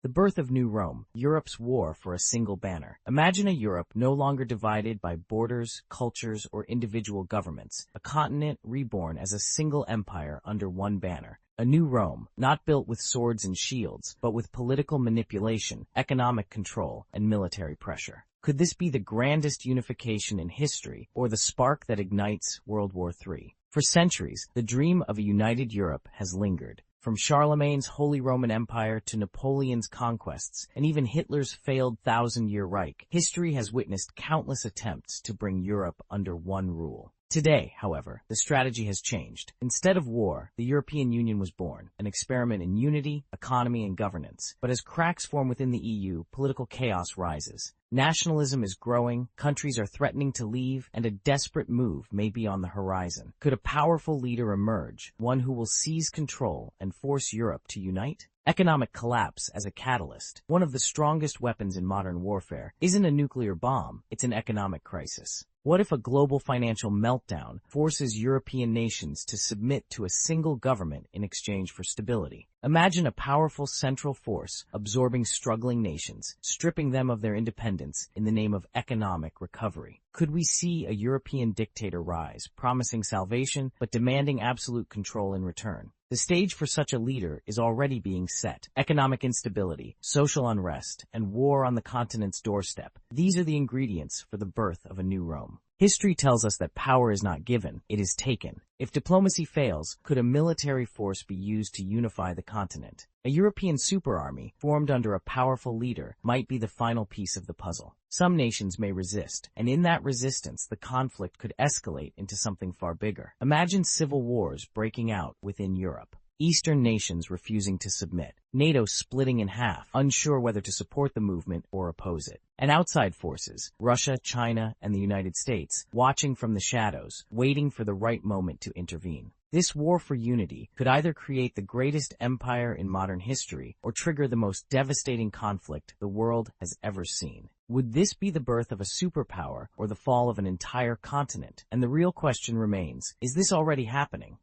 The birth of New Rome, Europe's war for a single banner. Imagine a Europe no longer divided by borders, cultures, or individual governments, a continent reborn as a single empire under one banner. A new Rome, not built with swords and shields, but with political manipulation, economic control, and military pressure. Could this be the grandest unification in history, or the spark that ignites World War III? For centuries, the dream of a united Europe has lingered. From Charlemagne's Holy Roman Empire to Napoleon's conquests, and even Hitler's failed thousand-year Reich, history has witnessed countless attempts to bring Europe under one rule. Today, however, the strategy has changed. Instead of war, the European Union was born, an experiment in unity, economy, and governance. But as cracks form within the EU, political chaos rises. Nationalism is growing, countries are threatening to leave, and a desperate move may be on the horizon. Could a powerful leader emerge, one who will seize control and force Europe to unite? Economic collapse as a catalyst. One of the strongest weapons in modern warfare isn't a nuclear bomb, it's an economic crisis. What if a global financial meltdown forces European nations to submit to a single government in exchange for stability? Imagine a powerful central force absorbing struggling nations, stripping them of their independence in the name of economic recovery. Could we see a European dictator rise, promising salvation but demanding absolute control in return? The stage for such a leader is already being set. Economic instability, social unrest, and war on the continent's doorstep. These are the ingredients for the birth of a new Rome. History tells us that power is not given, it is taken. If diplomacy fails, could a military force be used to unify the continent? A European superarmy, formed under a powerful leader, might be the final piece of the puzzle. Some nations may resist, and in that resistance, the conflict could escalate into something far bigger. Imagine civil wars breaking out within Europe. Eastern nations refusing to submit, NATO splitting in half, unsure whether to support the movement or oppose it. And outside forces, Russia, China, and the United States, watching from the shadows, waiting for the right moment to intervene. This war for unity could either create the greatest empire in modern history or trigger the most devastating conflict the world has ever seen. Would this be the birth of a superpower or the fall of an entire continent? And the real question remains, is this already happening?